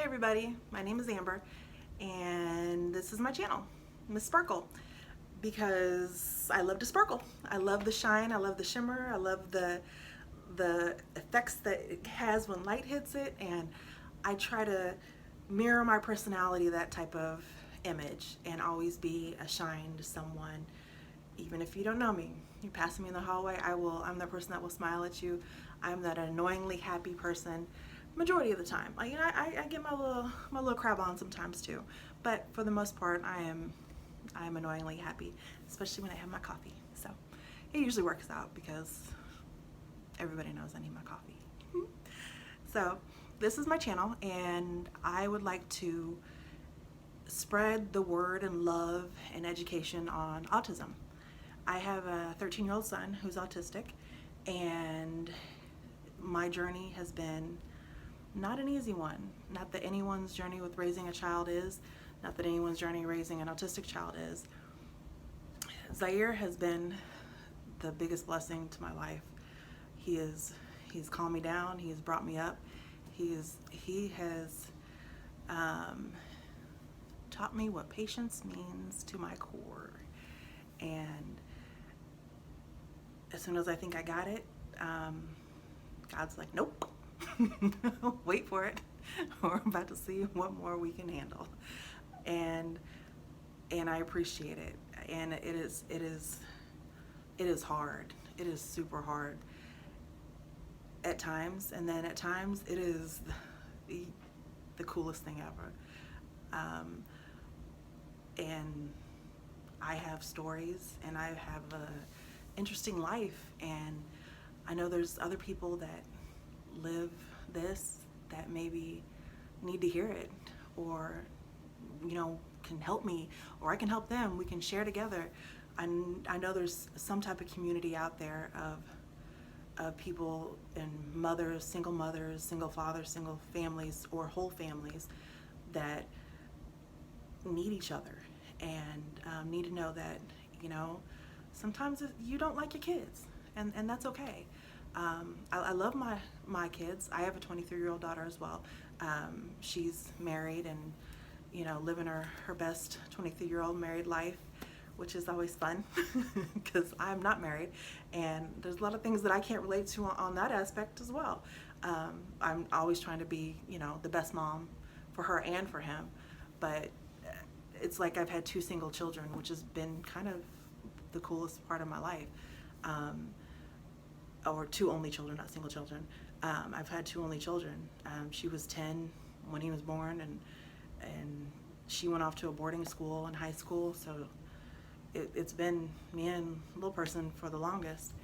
everybody, my name is Amber and this is my channel, Miss Sparkle, because I love to sparkle. I love the shine, I love the shimmer, I love the effects that it has when light hits it, and I try to mirror my personality, that type of image, and always be a shine to someone. Even if you don't know me, you're passing me in the hallway, I'm the person that will smile at you. I'm that annoyingly happy person majority of the time. Like, I get my little crab on sometimes too, but for the most part, I am annoyingly happy, especially when I have my coffee. So it usually works out because everybody knows I need my coffee. So this is my channel, and I would like to spread the word and love and education on autism. I have a 13-year-old son who's autistic, and my journey has been not an easy one. Not that anyone's journey with raising a child is, not that anyone's journey raising an autistic child is. Zaire has been the biggest blessing to my life. He's calmed me down, he's brought me up, he has taught me what patience means to my core. And as soon as I think I got it, God's like, nope. Wait for it. We're about to see what more we can handle. And I appreciate it. And it is hard. It is super hard at times, and then at times it is the coolest thing ever. And I have stories, and I have a interesting life, and I know there's other people that live this that maybe need to hear it, or can help me, or I can help them. We can share together. I know there's some type of community out there of people and mothers, single fathers, single families, or whole families that need each other, and need to know that sometimes you don't like your kids, and that's okay. I love my kids. I have a 23-year-old daughter as well. She's married and living her best 23-year-old married life, which is always fun because I'm not married, and there's a lot of things that I can't relate to on that aspect as well. I'm always trying to be the best mom for her and for him, but it's like I've had two single children, which has been kind of the coolest part of my life. Or two only children, not single children. I've had two only children. She was 10 when he was born, and she went off to a boarding school in high school, so it's been me and little person for the longest.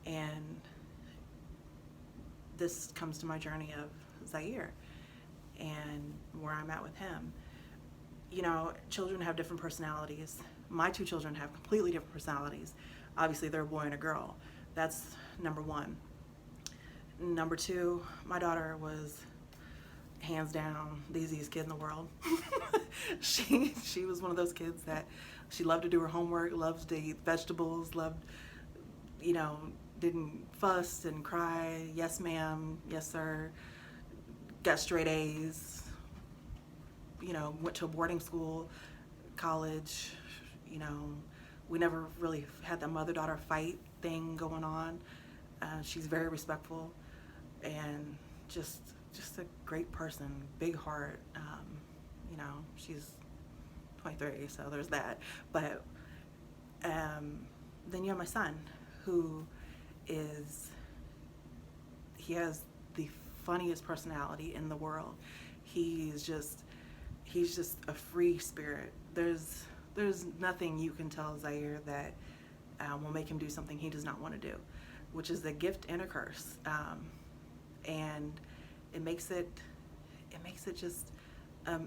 And this comes to my journey of Zaire and where I'm at with him. Children have different personalities. My two children have completely different personalities. Obviously, they're a boy and a girl. That's number one. Number two, my daughter was hands down the easiest kid in the world. She was one of those kids that she loved to do her homework, loved to eat vegetables, loved, didn't fuss and cry. Yes, ma'am. Yes, sir. Got straight A's. Went to a boarding school, college. We never really had that mother-daughter fight thing going on. She's very respectful and just a great person, big heart. She's 23, so there's that. But then you have my son, who he has the funniest personality in the world. He's just a free spirit. There's nothing you can tell Zaire that will make him do something he does not want to do, which is a gift and a curse. And it makes it just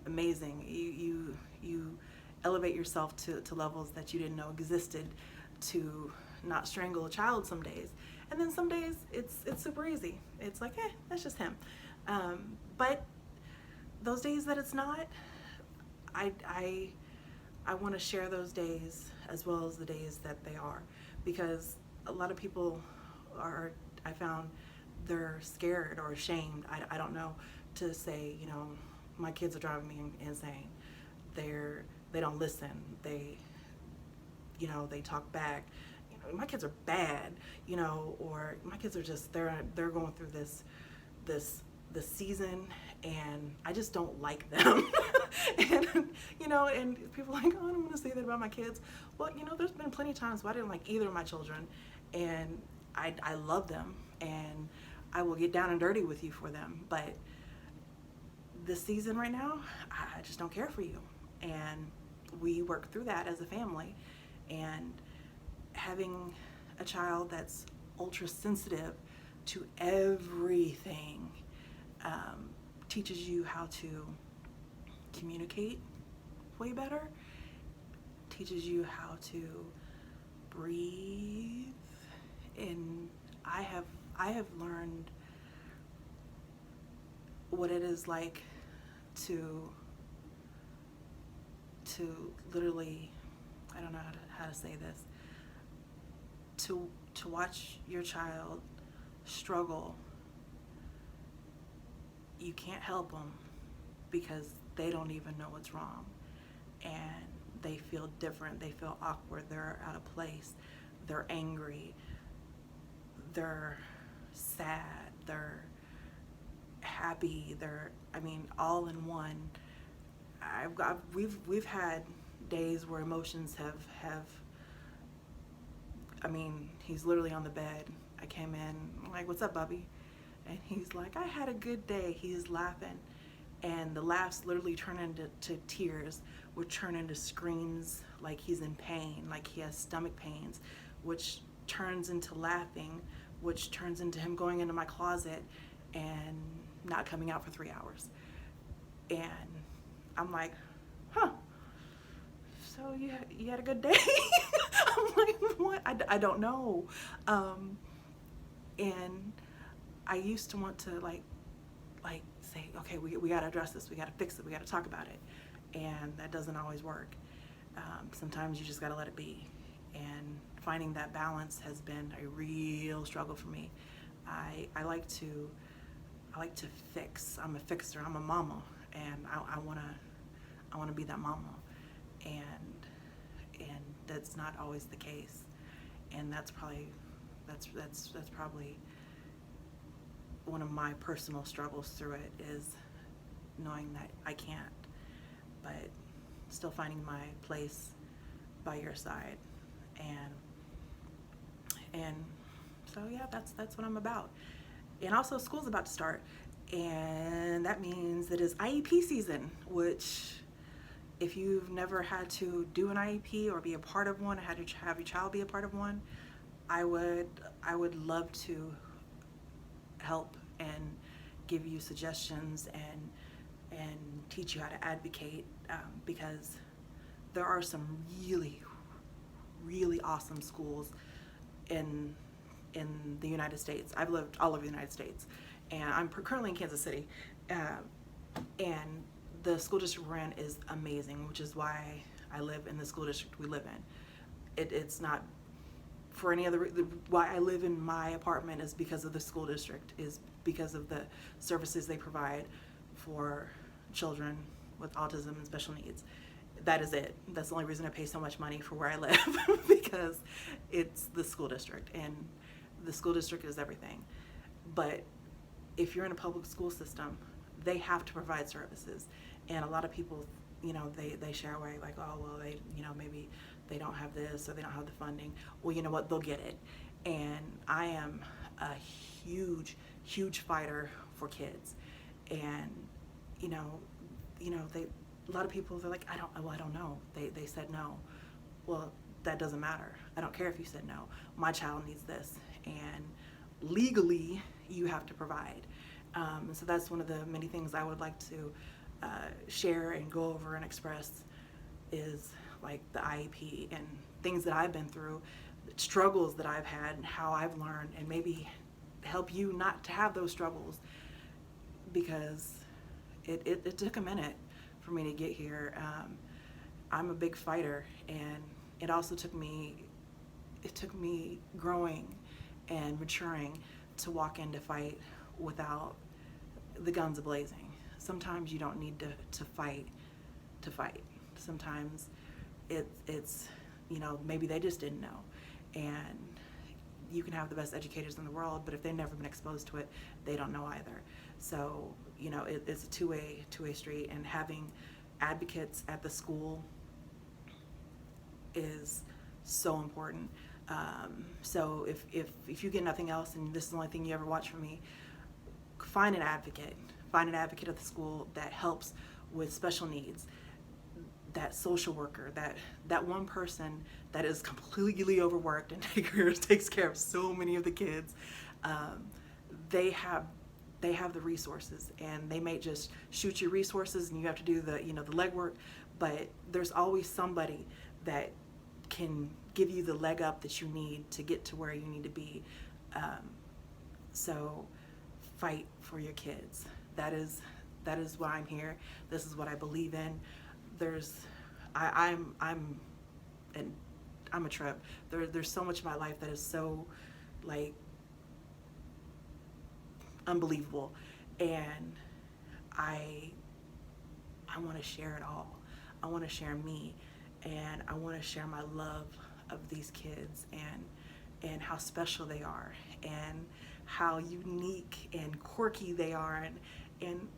amazing. You elevate yourself to levels that you didn't know existed, to not strangle a child some days, and then some days it's super easy. It's like, that's just him. But those days that it's not, I want to share those days as well as the days that they are, because a lot of people I found they're scared or ashamed, I don't know, to say, my kids are driving me insane. They don't listen. They talk back. My kids are bad, or my kids are just, they're going through this season, and I just don't like them. and and people are like, oh, I don't want to say that about my kids. Well, there's been plenty of times where I didn't like either of my children, and I love them, and I will get down and dirty with you for them. But this season right now, I just don't care for you. And we work through that as a family. And having a child that's ultra sensitive to everything teaches you how to communicate way better, teaches you how to breathe. And I have learned what it is like to literally, I don't know how to say this, to watch your child struggle. You can't help them because they don't even know what's wrong, and they feel different, they feel awkward, they're out of place, they're angry, they're sad, they're happy, all in one. We've had days where emotions have he's literally on the bed. I came in, I'm like, what's up, Bubby? And he's like, I had a good day. He's laughing, and the laughs literally turn into tears, which turn into screams like he's in pain, like he has stomach pains, which turns into laughing, which turns into him going into my closet and not coming out for 3 hours. And I'm like, huh, so you had a good day? I'm like, what? I don't know. And I used to want to like say, okay, we got to address this, we got to fix it, we got to talk about it. And that doesn't always work. Sometimes you just got to let it be. And finding that balance has been a real struggle for me. I like to fix. I'm a fixer. I'm a mama, and I wanna be that mama, and that's not always the case. And that's probably one of my personal struggles through it, is knowing that I can't, but still finding my place by your side. And so yeah, that's what I'm about. And also, school's about to start, and that means it is IEP season, which, if you've never had to do an IEP or be a part of one, or have your child be a part of one, I would love to help and give you suggestions and teach you how to advocate, because there are some really, really awesome schools in the United States. I've lived all over the United States, and I'm currently in Kansas City, and the school district we're in is amazing, which is why I live in the school district we live in. It's not for any other why I live in my apartment is because of the school district, is because of the services they provide for children with autism and special needs. That is it. That's the only reason I pay so much money for where I live, because it's the school district, and the school district is everything. But if you're in a public school system, they have to provide services. And a lot of people, they shy away, like, oh, well, they, maybe they don't have this, or they don't have the funding. Well, you know what, they'll get it. And I am a huge, huge fighter for kids. And, a lot of people, they're like, I don't know. They said no. Well, that doesn't matter. I don't care if you said no. My child needs this, and legally, you have to provide. So that's one of the many things I would like to share and go over and express, is like the IEP and things that I've been through, struggles that I've had, and how I've learned, and maybe help you not to have those struggles, because it took a minute for me to get here. I'm a big fighter, and it also took me growing and maturing to walk into fight without the guns blazing. sometimes you don't need to fight to fight. Sometimes it's, you know, maybe they just didn't know. And you can have the best educators in the world, but if they've never been exposed to it, they don't know either. So, you know, it's a two-way street, and having advocates at the school is so important. So if you get nothing else and this is the only thing you ever watch from me, find an advocate. Find an advocate at the school that helps with special needs, that social worker, that one person that is completely overworked and takes care of so many of the kids. They have the resources, and they may just shoot you resources and you have to do the, you know, the legwork, but there's always somebody that can give you the leg up that you need to get to where you need to be. So fight for your kids. That is why I'm here. This is what I believe in. I'm a trip. There's so much of my life that is so, like, unbelievable, and I want to share it all. I want to share me, and I want to share my love of these kids, and how special they are, and how unique and quirky they are, and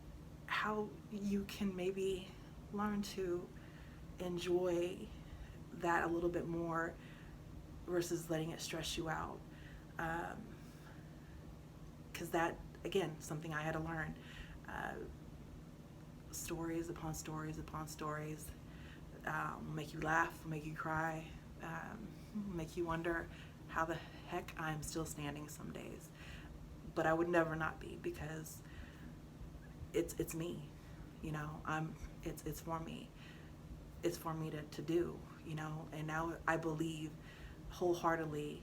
how you can maybe learn to enjoy that a little bit more versus letting it stress you out. Because that, again, something I had to learn. Stories upon stories upon stories will make you laugh, will make you cry, make you wonder how the heck I'm still standing some days. But I would never not be, because it's me, you know. It's for me. It's for me to do, you know. And now I believe wholeheartedly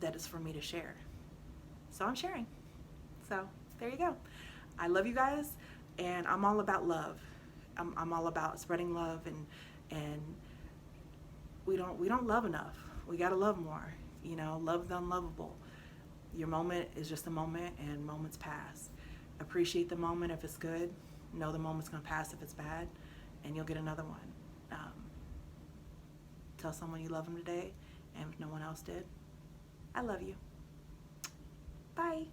that it's for me to share. So I'm sharing. So there you go. I love you guys, and I'm all about love. I'm all about spreading love, and we don't love enough. We gotta love more. You know, love the unlovable. Your moment is just a moment, and moments pass. Appreciate the moment if it's good. Know the moment's gonna pass if it's bad, and you'll get another one. Tell someone you love them today, and if no one else did, I love you. Bye.